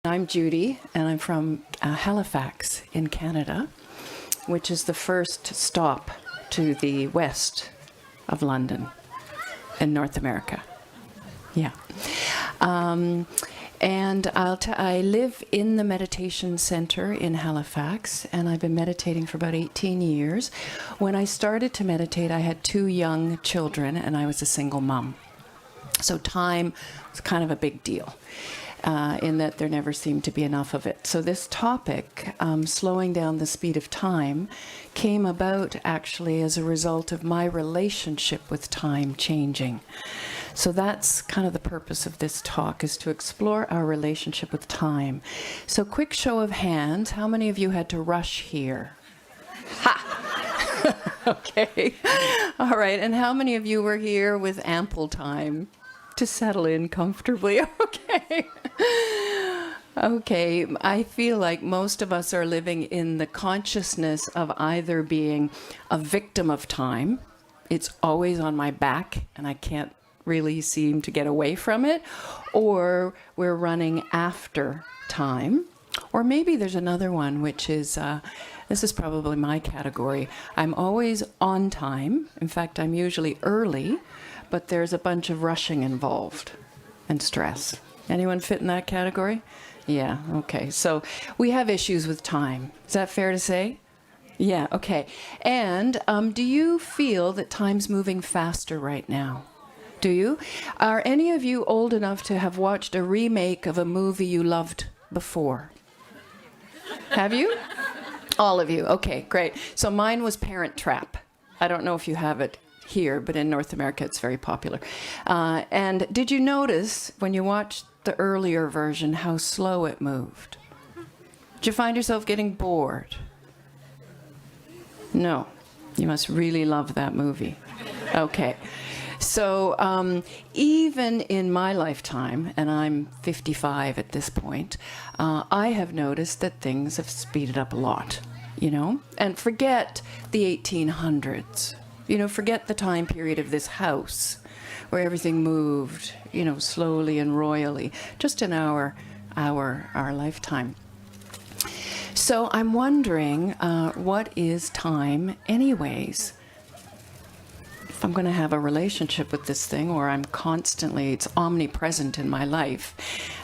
I'm Judy, and I'm from Halifax in Canada, which is the first stop to the west of London in North America. Yeah. And I live in the meditation center in Halifax, and I've been meditating for about 18 years. When I started to meditate, I had 2 young children, and I was a single mom. So time was kind of a big deal. In that there never seemed to be enough of it. So this topic, slowing down the speed of time, came about actually as a result of my relationship with time changing. So that's kind of the purpose of this talk, is to explore our relationship with time. So quick show of hands, how many of you had to rush here? Ha! Okay. All right, and how many of you were here with ample time to settle in comfortably? Okay. Okay, I feel like most of us are living in the consciousness of either being a victim of time, it's always on my back and I can't really seem to get away from it, or we're running after time, or maybe there's another one, which is, this is probably my category, I'm always on time, in fact I'm usually early, but there's a bunch of rushing involved and stress. Anyone fit in that category? Yeah, okay. So we have issues with time. Is that fair to say? Yeah, okay. And do you feel that time's moving faster right now? Do you? Are any of you old enough to have watched a remake of a movie you loved before? Have you? All of you. Okay, great. So mine was Parent Trap. I don't know if you have it here, but in North America it's very popular. And did you notice when you watched the earlier version how slow it moved? Did you find yourself getting bored? No. You must really love that movie. Okay. So even in my lifetime, and I'm 55 at this point, I have noticed that things have speeded up a lot, you know? And forget the 1800s. You know, forget the time period of this house where everything moved, you know, slowly and royally, just in our lifetime. So I'm wondering, what is time anyways? If I'm going to have a relationship with this thing, or I'm constantly, it's omnipresent in my life.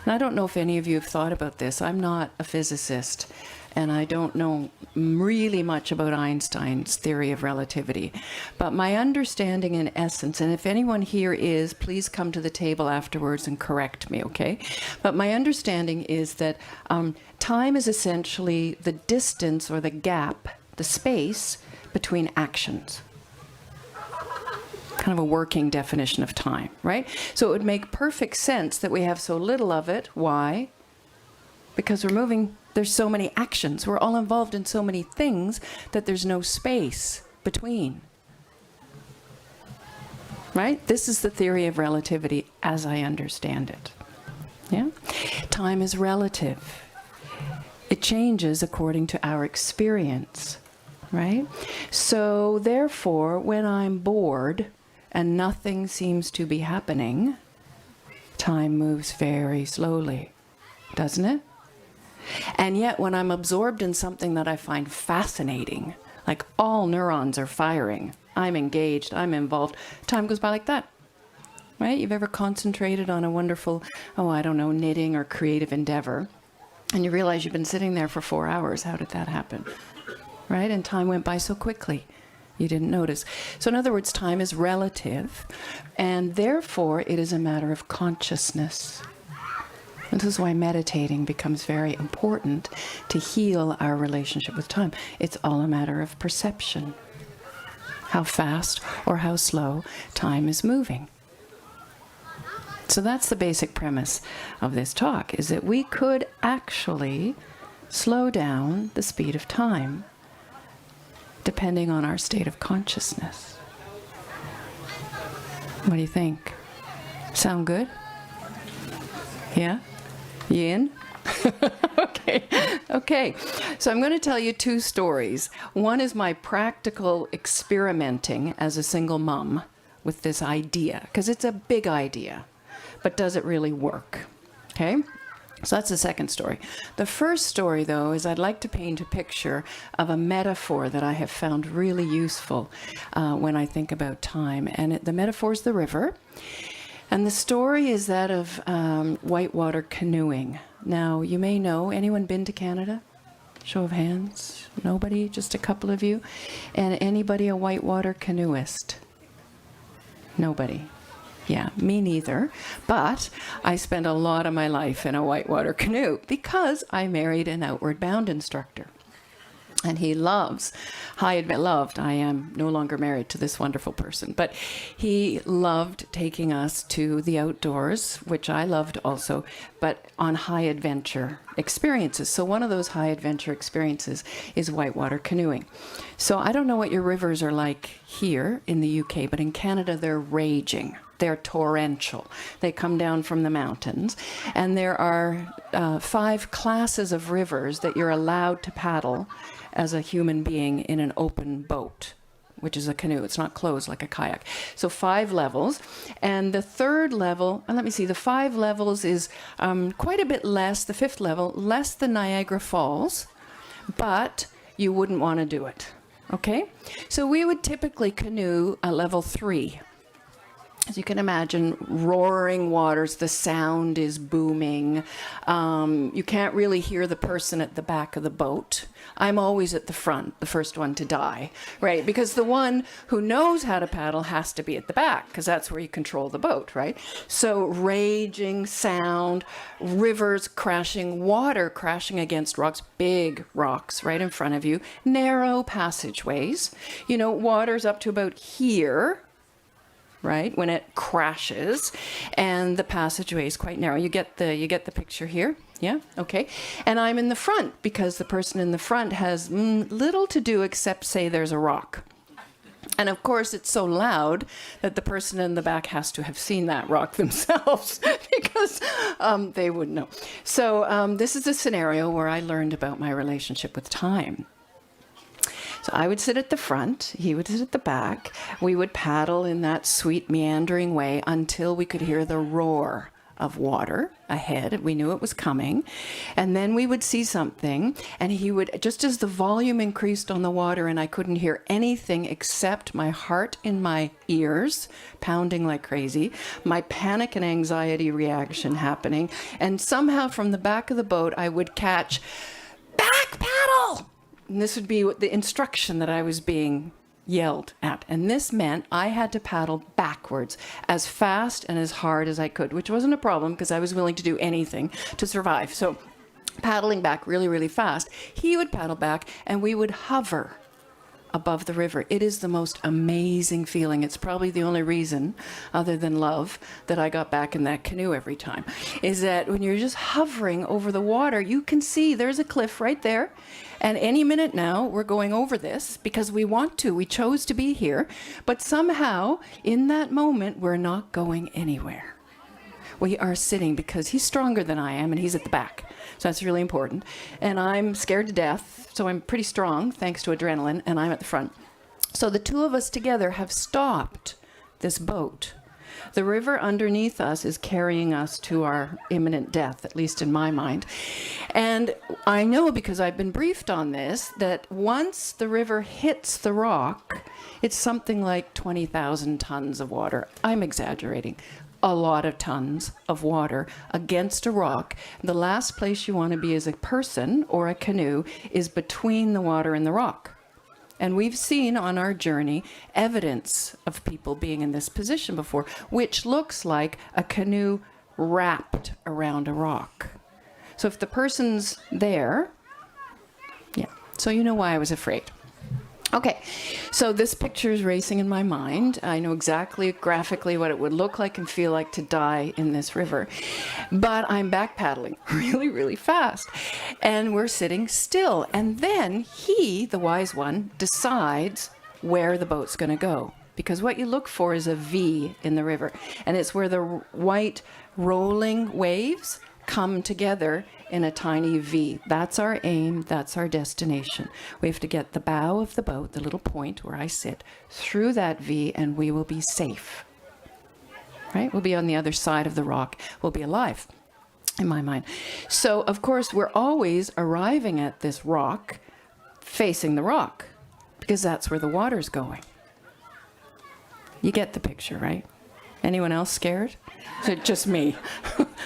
And I don't know if any of you have thought about this. I'm not a physicist, and I don't know really much about Einstein's theory of relativity. But my understanding in essence, and if anyone here is, please come to the table afterwards and correct me, okay? But my understanding is that time is essentially the distance or the gap, the space between actions. Kind of a working definition of time, right? So it would make perfect sense that we have so little of it. Why? Because we're moving, there's so many actions. We're all involved in so many things that there's no space between. Right? This is the theory of relativity as I understand it. Yeah? Time is relative. It changes according to our experience. Right? So therefore, when I'm bored and nothing seems to be happening, time moves very slowly, doesn't it? And yet when I'm absorbed in something that I find fascinating, like all neurons are firing, I'm engaged, I'm involved, time goes by like that, right? You've ever concentrated on a wonderful, I don't know, knitting or creative endeavor, and you realize you've been sitting there for 4 hours. How did that happen? Right? And time went by so quickly. You didn't notice. So in other words, time is relative, and therefore it is a matter of consciousness. And this is why meditating becomes very important to heal our relationship with time. It's all a matter of perception. How fast or how slow time is moving. So that's the basic premise of this talk, is that we could actually slow down the speed of time depending on our state of consciousness. What do you think? Sound good? Yeah? You in? Okay. So I'm going to tell you 2 stories. One is my practical experimenting as a single mom with this idea, because it's a big idea, but does it really work? Okay? So that's the second story. The first story, though, is I'd like to paint a picture of a metaphor that I have found really useful when I think about time. And the metaphor is the river. And the story is that of whitewater canoeing. Now, you may know, anyone been to Canada? Show of hands. Nobody? Just a couple of you? And anybody a whitewater canoeist? Nobody. Yeah, me neither. But I spent a lot of my life in a whitewater canoe because I married an outward bound instructor. And he loved, I am no longer married to this wonderful person, but he loved taking us to the outdoors, which I loved also, but on high adventure experiences. So one of those high adventure experiences is whitewater canoeing. So I don't know what your rivers are like here in the UK, but in Canada they're raging. They're torrential. They come down from the mountains. And there are 5 classes of rivers that you're allowed to paddle as a human being in an open boat, which is a canoe. It's not closed like a kayak. So 5 levels. And the third level, the 5 levels is quite a bit less, the 5th level, less than Niagara Falls, but you wouldn't want to do it. Okay? So we would typically canoe a level 3. As you can imagine, roaring waters, the sound is booming. You can't really hear the person at the back of the boat. I'm always at the front, the first one to die, right? Because the one who knows how to paddle has to be at the back, because that's where you control the boat, right? So raging sound, rivers crashing, water crashing against rocks, big rocks right in front of you, narrow passageways. You know, water's up to about here, right, when it crashes, and the passageway is quite narrow. You get the picture here? Yeah? Okay. And I'm in the front because the person in the front has little to do except say there's a rock. And of course, it's so loud that the person in the back has to have seen that rock themselves because they wouldn't know. So this is a scenario where I learned about my relationship with time. So I would sit at the front, he would sit at the back. We would paddle in that sweet meandering way until we could hear the roar of water ahead. We knew it was coming. And then we would see something, and he would, just as the volume increased on the water and I couldn't hear anything except my heart in my ears, pounding like crazy, my panic and anxiety reaction happening, and somehow from the back of the boat I would catch, "Back paddle!" And this would be the instruction that I was being yelled at. And this meant I had to paddle backwards as fast and as hard as I could, which wasn't a problem because I was willing to do anything to survive. So paddling back really, really fast, he would paddle back and we would hover above the river. It is the most amazing feeling. It's probably the only reason, other than love, that I got back in that canoe every time, is that when you're just hovering over the water, you can see there's a cliff right there. And any minute now, we're going over this because we want to. We chose to be here. But somehow, in that moment, we're not going anywhere. We are sitting because he's stronger than I am and he's at the back. So that's really important. And I'm scared to death, so I'm pretty strong, thanks to adrenaline, and I'm at the front. So the two of us together have stopped this boat. The river underneath us is carrying us to our imminent death, at least in my mind. And I know, because I've been briefed on this, that once the river hits the rock, it's something like 20,000 tons of water. I'm exaggerating. A lot of tons of water against a rock. The last place you want to be as a person or a canoe is between the water and the rock. And we've seen on our journey evidence of people being in this position before, which looks like a canoe wrapped around a rock. So if the person's there, yeah, so you know why I was afraid. Okay, so this picture is racing in my mind. I know exactly graphically what it would look like and feel like to die in this river. But I'm back paddling really, really fast. And we're sitting still. And then he, the wise one, decides where the boat's going to go. Because what you look for is a V in the river. And it's where the white rolling waves come together in a tiny V. That's our aim, that's our destination. We have to get the bow of the boat, the little point where I sit, through that V, and we will be safe. Right? We'll be on the other side of the rock. We'll be alive. in my mind. So, of course, we're always arriving at this rock, facing the rock, because that's where the water's going. You get the picture, right? Anyone else scared? Is it just me?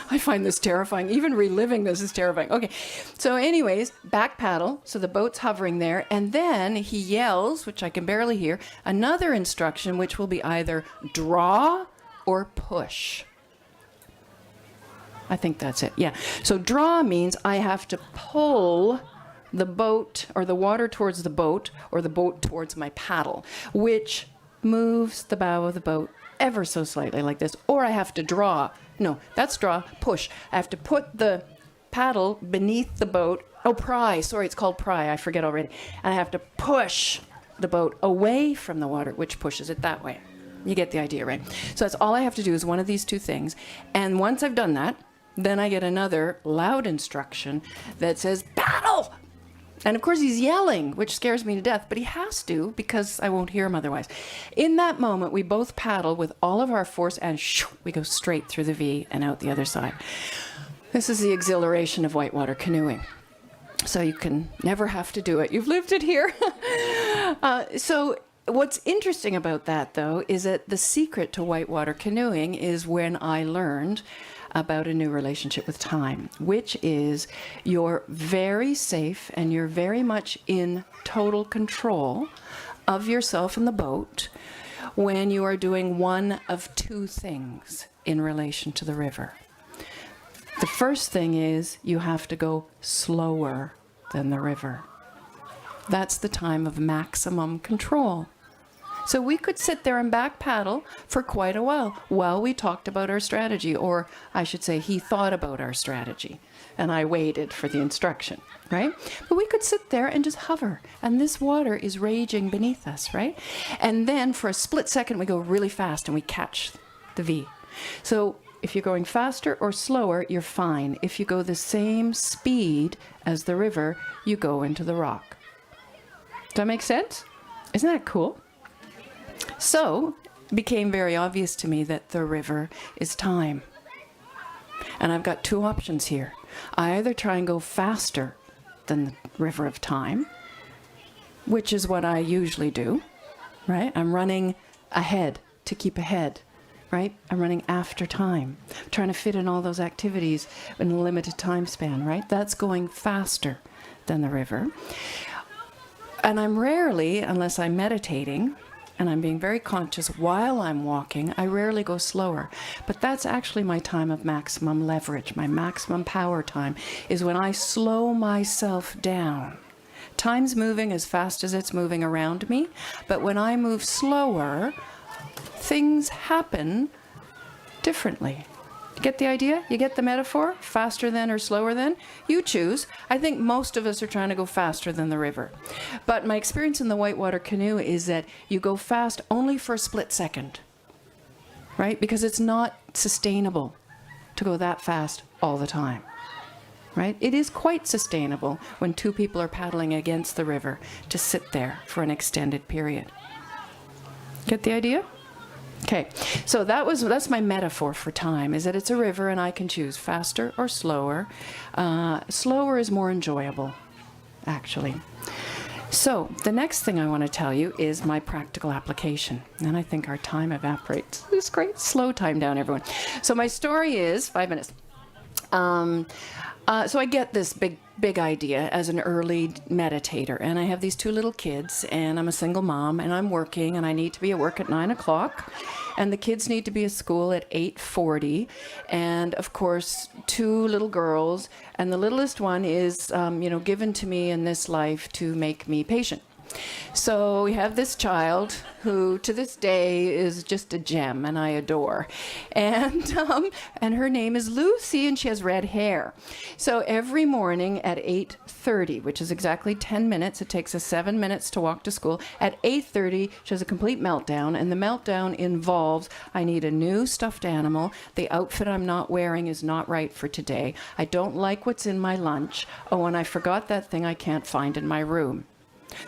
I find this terrifying. Even reliving this is terrifying. Okay, so anyways, back paddle. So the boat's hovering there. And then he yells, which I can barely hear, another instruction, which will be either draw or push. I think that's it. Yeah. So draw means I have to pull the boat or the water towards the boat or the boat towards my paddle, which moves the bow of the boat ever so slightly like this. Or I have to draw. No, that's draw, push. I have to put the paddle beneath the boat. Oh, pry. Sorry, it's called pry. I forget already. And I have to push the boat away from the water, which pushes it that way. You get the idea, right? So that's all I have to do is one of these two things. And once I've done that, then I get another loud instruction that says, paddle! And of course he's yelling, which scares me to death, but he has to because I won't hear him otherwise. In that moment, we both paddle with all of our force and we go straight through the V and out the other side. This is the exhilaration of whitewater canoeing. So you can never have to do it. You've lived it here. So what's interesting about that, though, is that the secret to whitewater canoeing is when I learned about a new relationship with time, which is you're very safe and you're very much in total control of yourself in the boat when you are doing one of two things in relation to the river. The first thing is you have to go slower than the river. That's the time of maximum control. So we could sit there and back paddle for quite a while we talked about our strategy, or I should say he thought about our strategy and I waited for the instruction, right? But we could sit there and just hover and this water is raging beneath us, right? And then for a split second we go really fast and we catch the V. So if you're going faster or slower, you're fine. If you go the same speed as the river, you go into the rock. Does that make sense? Isn't that cool? So it became very obvious to me that the river is time. And I've got two options here. I either try and go faster than the river of time, which is what I usually do, right? I'm running ahead to keep ahead, right? I'm running after time, trying to fit in all those activities in a limited time span, right? That's going faster than the river. And I'm rarely, unless I'm meditating, and I'm being very conscious while I'm walking, I rarely go slower. But that's actually my time of maximum leverage. My maximum power time is when I slow myself down. Time's moving as fast as it's moving around me, but when I move slower, things happen differently. You get the idea? You get the metaphor? Faster than or slower than? You choose. I think most of us are trying to go faster than the river. But my experience in the whitewater canoe is that you go fast only for a split second, right? Because it's not sustainable to go that fast all the time, right? It is quite sustainable when two people are paddling against the river to sit there for an extended period. Get the idea? Okay, so that's my metaphor for time, is that it's a river and I can choose faster or slower. Slower is more enjoyable, actually. So the next thing I want to tell you is my practical application. And I think our time evaporates. This is great. Slow time down, everyone. So my story is 5 minutes. So I get this big idea as an early meditator, and I have these two little kids, and I'm a single mom, and I'm working, and I need to be at work at 9 o'clock, and the kids need to be at school at 8:40, and of course, two little girls, and the littlest one is, given to me in this life to make me patient. So we have this child who to this day is just a gem and I adore. And her name is Lucy and she has red hair. So every morning at 8:30, which is exactly 10 minutes, it takes us 7 minutes to walk to school. At 8:30, she has a complete meltdown, and the meltdown involves I need a new stuffed animal. The outfit I'm not wearing is not right for today. I don't like what's in my lunch. Oh, and I forgot that thing I can't find in my room.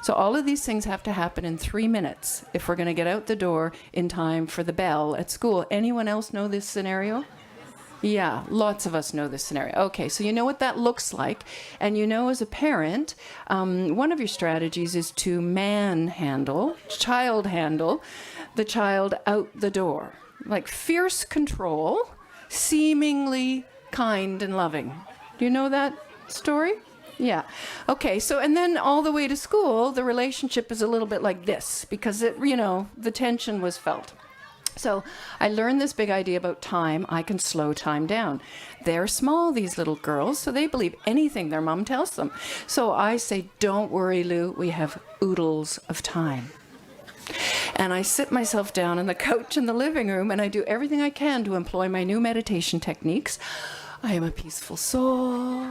So all of these things have to happen in 3 minutes if we're going to get out the door in time for the bell at school. Anyone else know this scenario? Yeah, lots of us know this scenario. Okay, so you know what that looks like. And you know, as a parent, one of your strategies is to child handle the child out the door. Like fierce control, seemingly kind and loving. Do you know that story? Yeah. Okay, so and then all the way to school, the relationship is a little bit like this because the tension was felt. So I learned this big idea about time. I can slow time down. They're small, these little girls, so they believe anything their mom tells them. So I say, don't worry, Lou, we have oodles of time. And I sit myself down on the couch in the living room and I do everything I can to employ my new meditation techniques. I am a peaceful soul.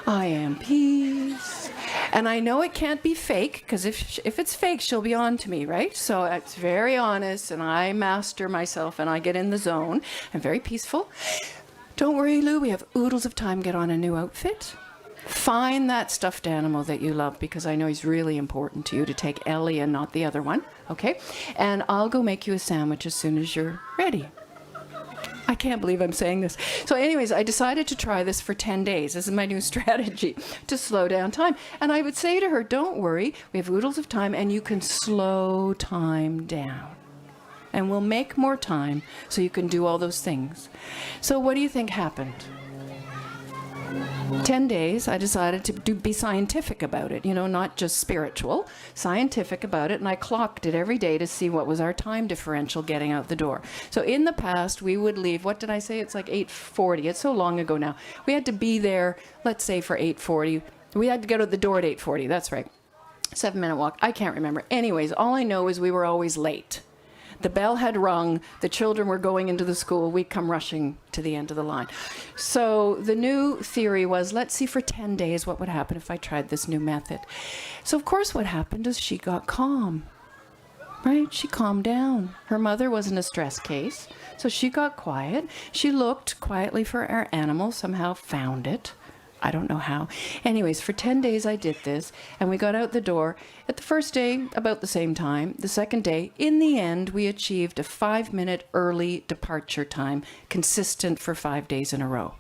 I am peace. And I know it can't be fake, because if it's fake, she'll be on to me, right? So it's very honest, and I master myself, and I get in the zone. I'm very peaceful. Don't worry, Lou, we have oodles of time. Get on a new outfit. Find that stuffed animal that you love, because I know he's really important to you, to take Ellie and not the other one, okay? And I'll go make you a sandwich as soon as you're ready. I can't believe I'm saying this. So anyways, I decided to try this for 10 days. This is my new strategy to slow down time. And I would say to her, don't worry, we have oodles of time and you can slow time down. And we'll make more time so you can do all those things. So what do you think happened? 10 days, I decided to be scientific about it, not just spiritual, scientific about it, and I clocked it every day to see what was our time differential getting out the door. So in the past, we would leave, what did I say? It's like 8:40. It's so long ago now. We had to be there, let's say, for 8:40. We had to go to the door at 8:40, that's right. 7-minute walk, I can't remember. Anyways, all I know is we were always late. The bell had rung, the children were going into the school, we'd come rushing to the end of the line. So the new theory was, let's see for 10 days what would happen if I tried this new method. So of course what happened is she got calm, right? She calmed down. Her mother wasn't a stress case, so she got quiet. She looked quietly for our animal, somehow found it. I don't know how. Anyways, for 10 days I did this, and we got out the door. At the first day, about the same time. The second day, in the end, we achieved a 5-minute early departure time, consistent for 5 days in a row.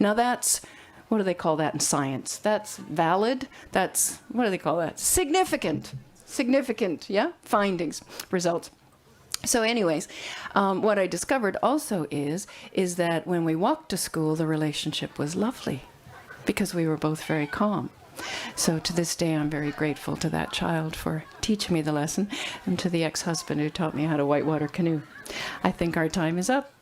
Now that's, what do they call that in science? That's valid? That's, what do they call that? Significant. Significant, yeah? Findings, results. So anyways, what I discovered also is that when we walked to school, the relationship was lovely, because we were both very calm. So to this day, I'm very grateful to that child for teaching me the lesson, and to the ex-husband who taught me how to whitewater canoe. I think our time is up.